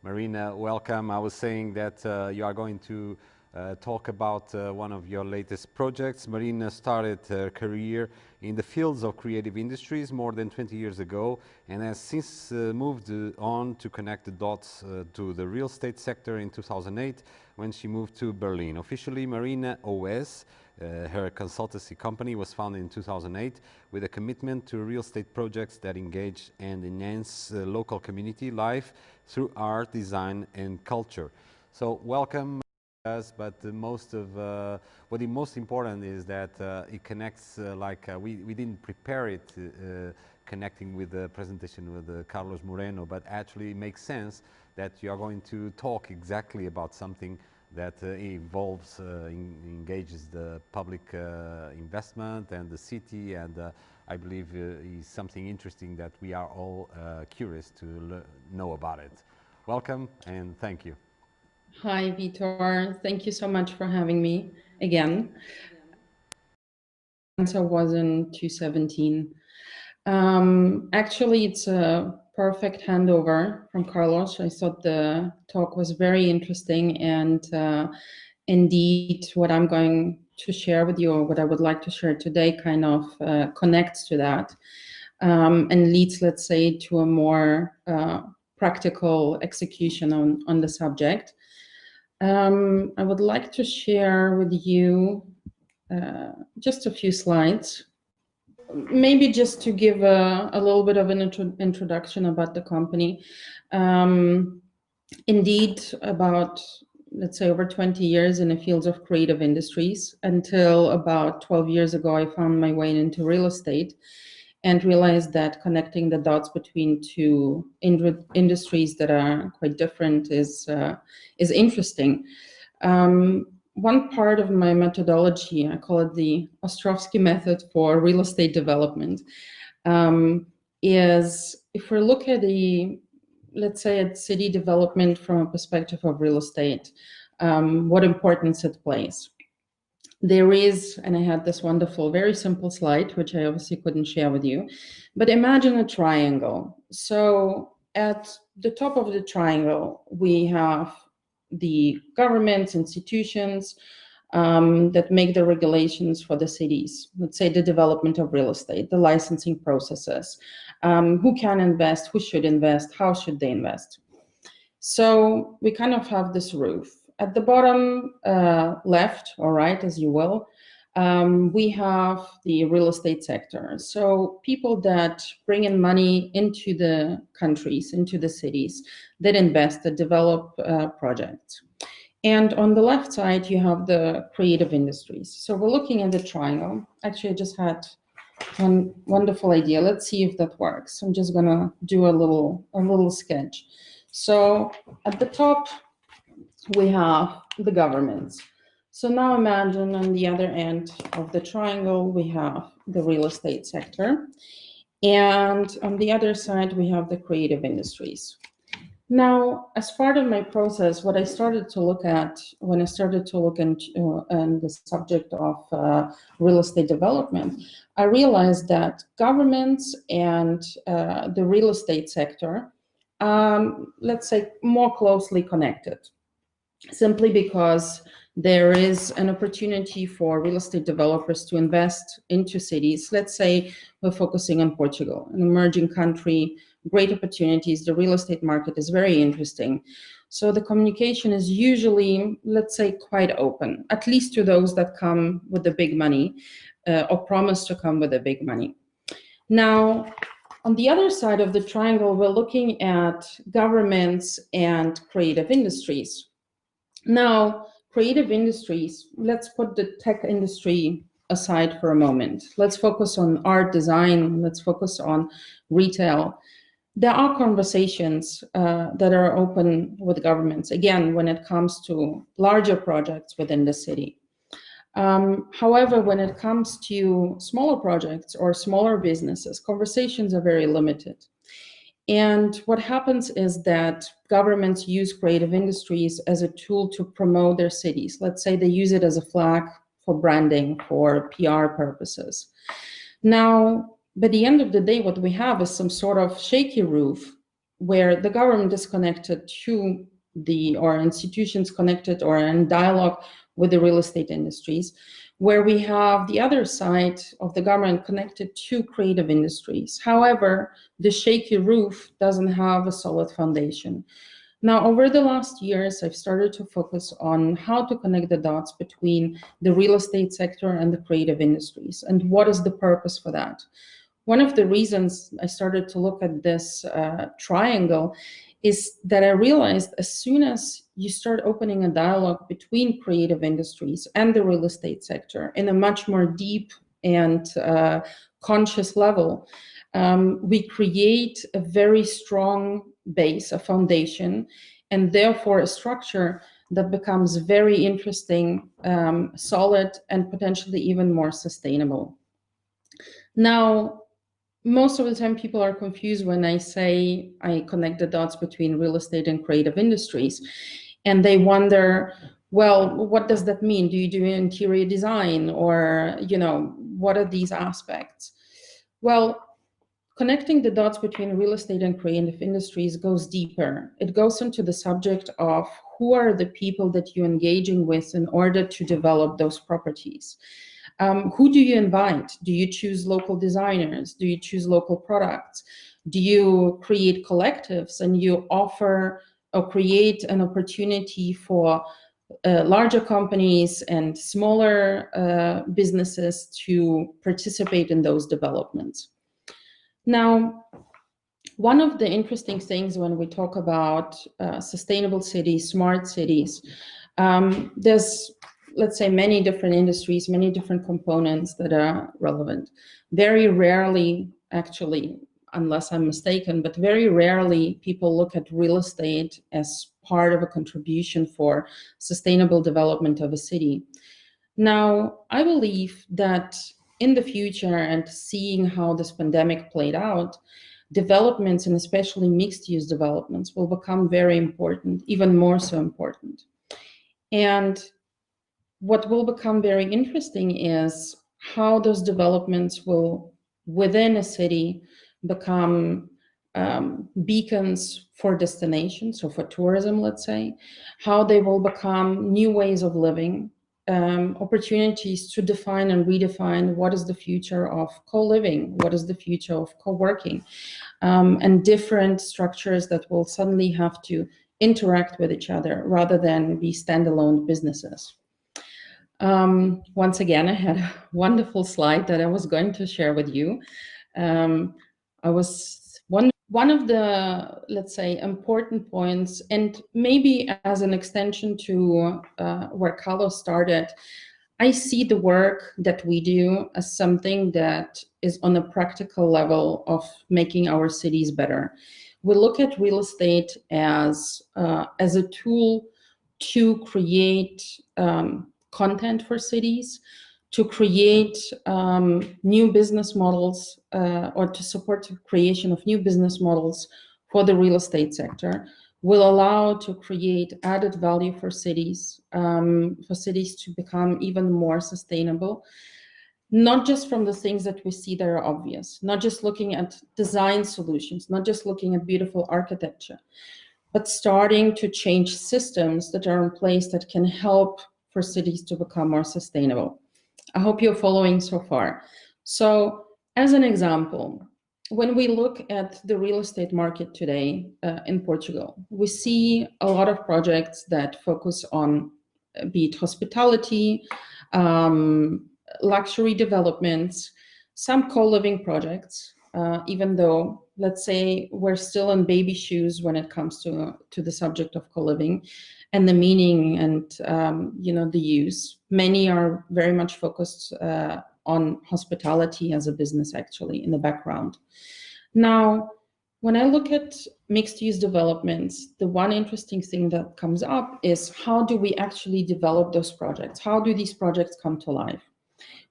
Marina, welcome. I was saying that you are going to talk about one of your latest projects. Marina started her career in the fields of creative industries more than 20 years ago and has since moved on to connect the dots to the real estate sector in 2008 when she moved to Berlin. Officially, Marina Os, her consultancy company, was founded in 2008 with a commitment to real estate projects that engage and enhance local community life through art, design, and culture. So welcome us, but the most important is that it connects we didn't prepare it connecting with the presentation with Carlos Moreno, but actually it makes sense that you are going to talk exactly about something that involves, engages the public investment and the city, and I believe is something interesting that we are all curious to know about it. Welcome and thank you. Hi, Vitor. Thank you so much for having me again. I was in 2017. Actually, it's a perfect handover from Carlos. I thought the talk was very interesting, and indeed, what I'm going to share with you, or what I would like to share today, kind of connects to that and leads, let's say, to a more practical execution on the subject. I would like to share with you just a few slides, maybe just to give a little bit of an introduction about the company. Indeed, about, let's say, over 20 years in the fields of creative industries. Until about 12 years ago, I found my way into real estate and realized that connecting the dots between two industries that are quite different is interesting. One part of my methodology, I call it the Ostrowski method for real estate development, is if we look at let's say, at city development from a perspective of real estate, what importance it plays. There is, and I had this wonderful, very simple slide, which I obviously couldn't share with you, but imagine a triangle. So at the top of the triangle, we have the governments, institutions that make the regulations for the cities, let's say the development of real estate, the licensing processes, who can invest, who should invest, how should they invest. So we kind of have this roof. At the bottom left or right, as you will, we have the real estate sector. So people that bring in money into the countries, into the cities, that invest, that develop projects. And on the left side, you have the creative industries. So we're looking at the triangle. Actually, I just had one wonderful idea. Let's see if that works. I'm just gonna do a little sketch. So at the top, we have the governments. So now imagine on the other end of the triangle, we have the real estate sector. And on the other side, we have the creative industries. Now, as part of my process, what I started to look at when I started to look into the subject of real estate development, I realized that governments and the real estate sector, let's say, more closely connected, simply because there is an opportunity for real estate developers to invest into cities. Let's say we're focusing on Portugal, an emerging country, great opportunities. The real estate market is very interesting. So the communication is usually, let's say, quite open, at least to those that come with the big money or promise to come with the big money. Now, on the other side of the triangle, we're looking at governments and creative industries. Now, creative industries, let's put the tech industry aside for a moment. Let's focus on art, design, let's focus on retail. There are conversations that are open with governments, again, when it comes to larger projects within the city. However, when it comes to smaller projects or smaller businesses, conversations are very limited. And what happens is that governments use creative industries as a tool to promote their cities. Let's say they use it as a flag for branding, for PR purposes. Now, by the end of the day, what we have is some sort of shaky roof where the government is connected to or institutions connected or in dialogue with the real estate industries, where we have the other side of the government connected to creative industries. However, the shaky roof doesn't have a solid foundation. Now, over the last years, I've started to focus on how to connect the dots between the real estate sector and the creative industries, and what is the purpose for that. One of the reasons I started to look at this triangle is that I realized as soon as you start opening a dialogue between creative industries and the real estate sector in a much more deep and conscious level, we create a very strong base, a foundation, and therefore a structure that becomes very interesting, solid, and potentially even more sustainable. Now, most of the time people are confused when I say I connect the dots between real estate and creative industries, and they wonder, well, what does that mean? Do you do interior design, or, you know, what are these aspects? Well, connecting the dots between real estate and creative industries goes deeper. It goes into the subject of who are the people that you're engaging with in order to develop those properties. Who do you invite? Do you choose local designers? Do you choose local products? Do you create collectives and you offer or create an opportunity for larger companies and smaller businesses to participate in those developments? Now, one of the interesting things when we talk about sustainable cities, smart cities, there's, let's say, many different industries, many different components that are relevant. Very rarely, actually, unless I'm mistaken, but very rarely people look at real estate as part of a contribution for sustainable development of a city. Now, I believe that in the future, and seeing how this pandemic played out, developments, and especially mixed-use developments, will become very important, even more so important. And what will become very interesting is how those developments will, within a city, become beacons for destinations, so for tourism, let's say, how they will become new ways of living, opportunities to define and redefine what is the future of co-living, what is the future of co-working, and different structures that will suddenly have to interact with each other rather than be standalone businesses. Once again, I had a wonderful slide that I was going to share with you. One of the, let's say, important points, and maybe as an extension to where Carlos started, I see the work that we do as something that is on a practical level of making our cities better. We look at real estate as a tool to create content for cities, to create new business models, or to support the creation of new business models for the real estate sector, will allow to create added value for cities to become even more sustainable, not just from the things that we see that are obvious, not just looking at design solutions, not just looking at beautiful architecture, but starting to change systems that are in place that can help for cities to become more sustainable. I hope you're following so far. So as an example, when we look at the real estate market today in Portugal, we see a lot of projects that focus on, be it hospitality, luxury developments, some co-living projects, even though, let's say, we're still in baby shoes when it comes to the subject of co-living and the meaning and the use. Many are very much focused on hospitality as a business, actually, in the background. Now, when I look at mixed-use developments, the one interesting thing that comes up is how do we actually develop those projects? How do these projects come to life?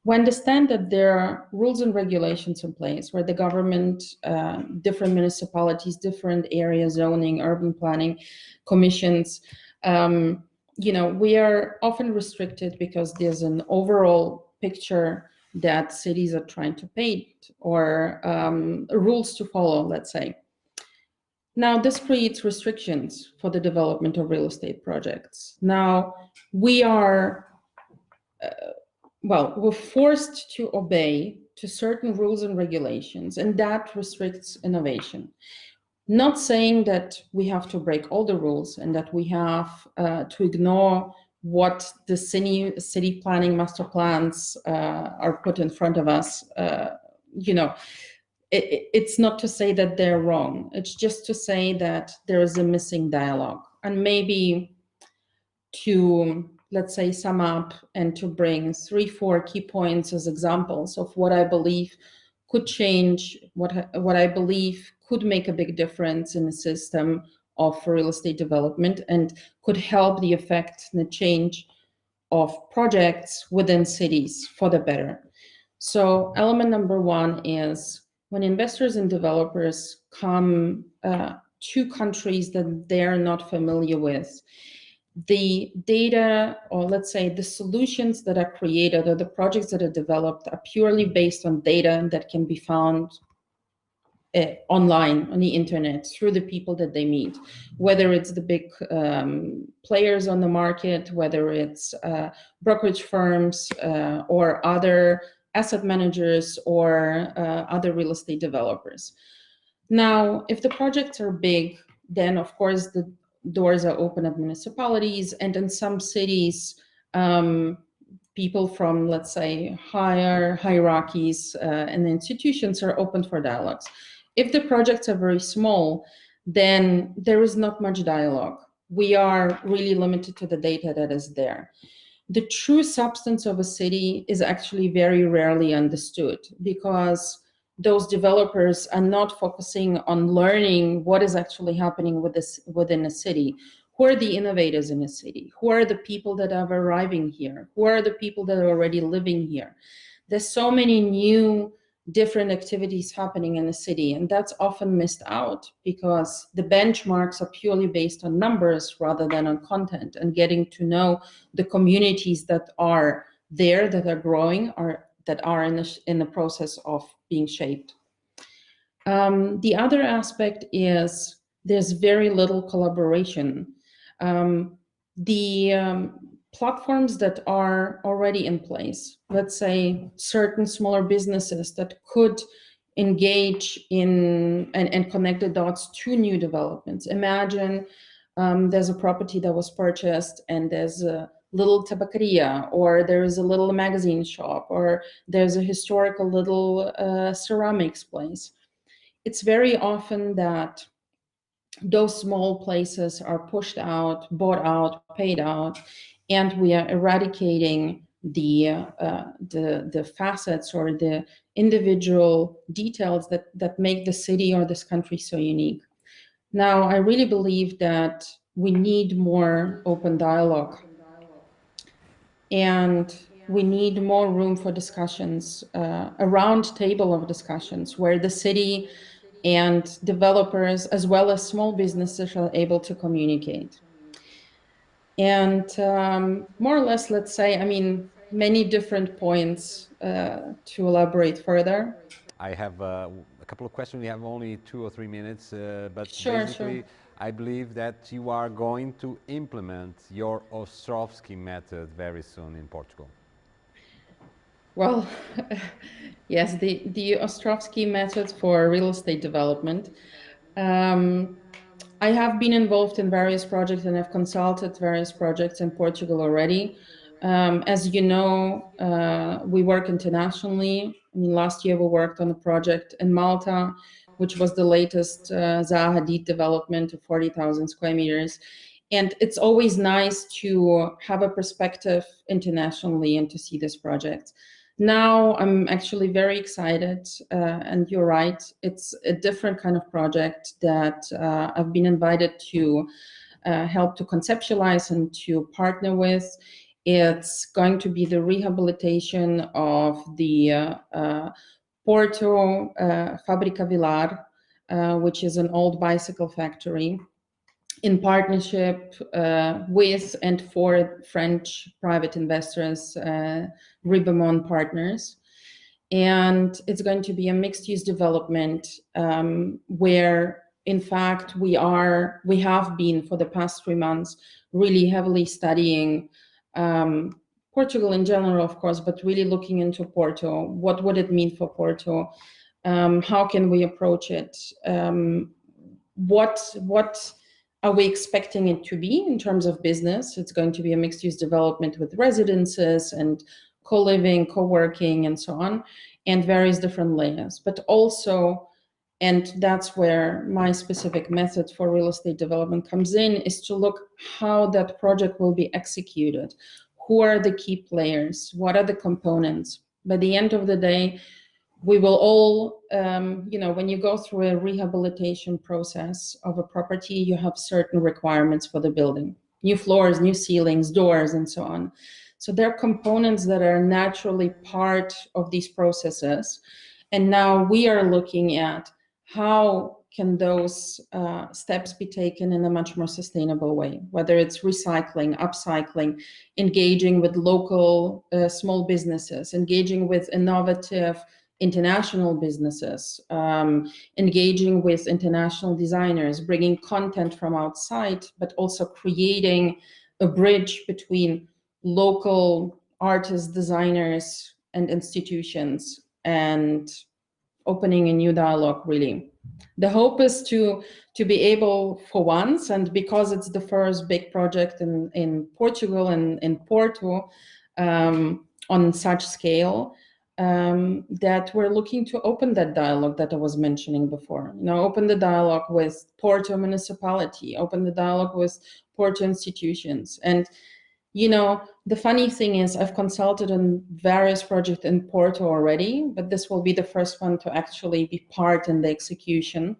We understand that there are rules and regulations in place where the government, different municipalities, different area zoning, urban planning commissions, we are often restricted because there's an overall picture that cities are trying to paint, or rules to follow, let's say. Now, this creates restrictions for the development of real estate projects. Now, we are, we're forced to obey to certain rules and regulations, and that restricts innovation. Not saying that we have to break all the rules and that we have to ignore what the city planning master plans are put in front of us. It's not to say that they're wrong. It's just to say that there is a missing dialogue. And maybe to, let's say, sum up and to bring 3-4 key points as examples of what I believe could change, what I believe could make a big difference in the system of real estate development and could help the effect and the change of projects within cities for the better. So element number 1 is when investors and developers come to countries that they're not familiar with, the data, or let's say the solutions that are created or the projects that are developed are purely based on data that can be found online on the internet through the people that they meet, whether it's the big players on the market, whether it's brokerage firms or other asset managers or other real estate developers. Now, if the projects are big, then of course the doors are open at municipalities, and in some cities, people from, let's say, higher hierarchies and institutions are open for dialogues. If the projects are very small, then there is not much dialogue. We are really limited to the data that is there. The true substance of a city is actually very rarely understood because those developers are not focusing on learning what is actually happening within a city. Who are the innovators in a city? Who are the people that are arriving here? Who are the people that are already living here? There's so many new different activities happening in the city, and that's often missed out because the benchmarks are purely based on numbers rather than on content, and getting to know the communities that are there, that are growing, or that are in the process of being shaped. The other aspect is there's very little collaboration. Platforms that are already in place, let's say certain smaller businesses that could engage in and connect the dots to new developments. Imagine there's a property that was purchased and there's a little tabacaria, or there is a little magazine shop, or there's a historical little ceramics place. It's very often that those small places are pushed out, bought out, paid out, and we are eradicating the facets or the individual details that make the city or this country so unique. Now, I really believe that we need more open dialogue, and we need more room for discussions, a round table of discussions where the city and developers as well as small businesses are able to communicate. And more or less, let's say, I mean, many different points to elaborate further. I have a couple of questions. We have only 2 or 3 minutes, but Sure. I believe that you are going to implement your Ostrowski method very soon in Portugal. Well, yes, the Ostrowski method for real estate development. I have been involved in various projects and have consulted various projects in Portugal already. As you know, we work internationally. I mean, last year we worked on a project in Malta, which was the latest Zaha Hadid development of 40,000 square meters. And it's always nice to have a perspective internationally and to see this project. Now I'm actually very excited, and you're right, it's a different kind of project that I've been invited to help to conceptualize and to partner with. It's going to be the rehabilitation of the Porto Fábrica Vilar, which is an old bicycle factory, in partnership with and for French private investors, Ribemont Partners. And it's going to be a mixed-use development where in fact, we have been for the past 3 months really heavily studying Portugal in general, of course, but really looking into Porto. What would it mean for Porto? How can we approach it? What are we expecting it to be in terms of business? It's going to be a mixed-use development with residences and co-living, co-working, and so on, and various different layers. But also, and that's where my specific method for real estate development comes in, is to look how that project will be executed. Who are the key players? What are the components? By the end of the day, we will all, when you go through a rehabilitation process of a property, you have certain requirements for the building. New floors, new ceilings, doors, and so on. So there are components that are naturally part of these processes. And now we are looking at how can those steps be taken in a much more sustainable way, whether it's recycling, upcycling, engaging with local small businesses, engaging with innovative international businesses, engaging with international designers, bringing content from outside, but also creating a bridge between local artists, designers, and institutions, and opening a new dialogue, really. The hope is to be able, for once, and because it's the first big project in Portugal and in Porto on such scale, that we're looking to open that dialogue that I was mentioning before. Open the dialogue with Porto municipality, open the dialogue with Porto institutions. And the funny thing is, I've consulted on various projects in Porto already, but this will be the first one to actually be part in the execution.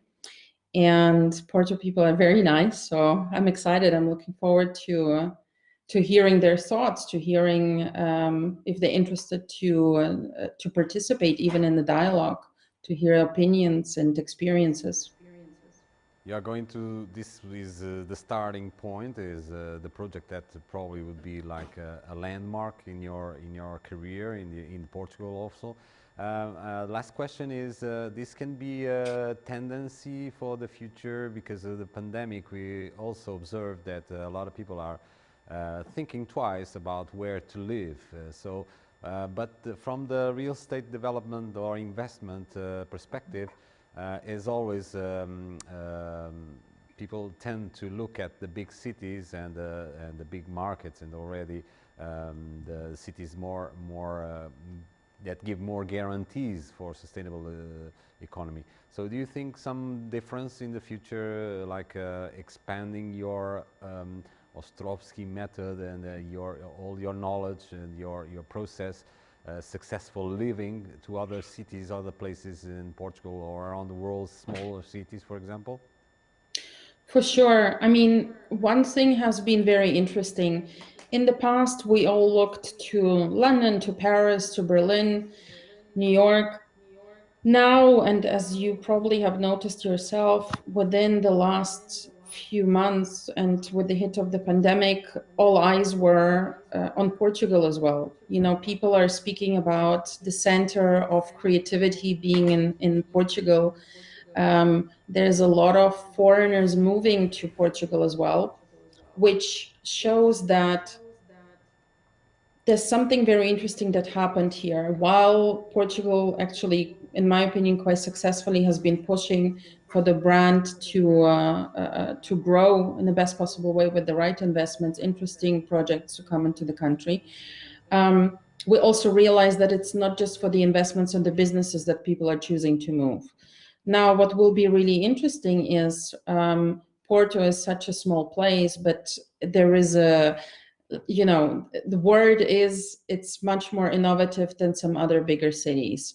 And Porto people are very nice, so I'm excited. I'm looking forward to hearing their thoughts, to hearing if they're interested to participate even in the dialogue, to hear opinions and experiences. You are going to, this is the starting point, is the project that probably would be like a landmark in your career in Portugal also. Last question is, this can be a tendency for the future because of the pandemic. We also observed that a lot of people are thinking twice about where to live. But from the real estate development or investment perspective, as always, people tend to look at the big cities and the big markets, and already the cities more that give more guarantees for sustainable economy. So do you think some difference in the future, like expanding your Ostrowski method and all your knowledge and your process, successful living to other cities, other places in Portugal or around the world, smaller cities, for example? For sure. I mean, one thing has been very interesting. In the past, we all looked to London, to Paris, to Berlin, New York. Now, and as you probably have noticed yourself, within the last few months and with the hit of the pandemic, all eyes were on Portugal as well. People are speaking about the center of creativity being in Portugal. There's a lot of foreigners moving to Portugal as well, which shows that there's something very interesting that happened here. While Portugal actually, in my opinion, quite successfully has been pushing for the brand to grow in the best possible way with the right investments, interesting projects to come into the country. We also realize that it's not just for the investments and the businesses that people are choosing to move. Now, what will be really interesting is Porto is such a small place, but there is the word is it's much more innovative than some other bigger cities.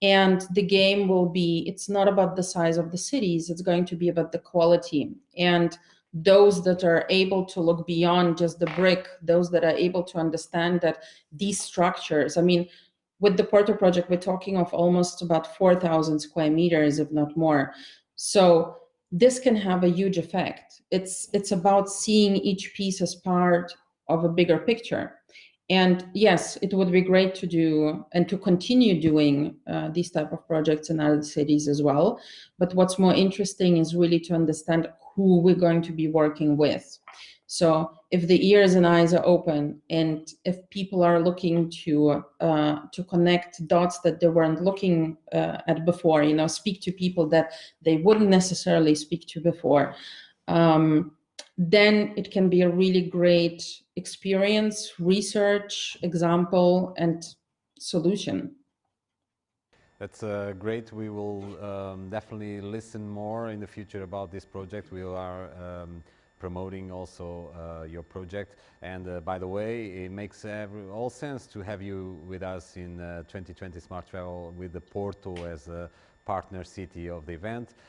And the game will be, it's not about the size of the cities, it's going to be about the quality. And those that are able to look beyond just the brick, those that are able to understand that these structures, I mean, with the Porto project, we're talking of almost about 4,000 square meters, if not more. So this can have a huge effect. It's about seeing each piece as part of a bigger picture. And yes, it would be great to do and to continue doing these type of projects in other cities as well. But what's more interesting is really to understand who we're going to be working with. So if the ears and eyes are open, and if people are looking to connect dots that they weren't looking at before, you know, speak to people that they wouldn't necessarily speak to before, then it can be a really great experience, research, example, and solution. That's great. We will definitely listen more in the future about this project. We are promoting also your project. And by the way, it makes all sense to have you with us in 2020 Smart Travel with the Porto as a partner city of the event.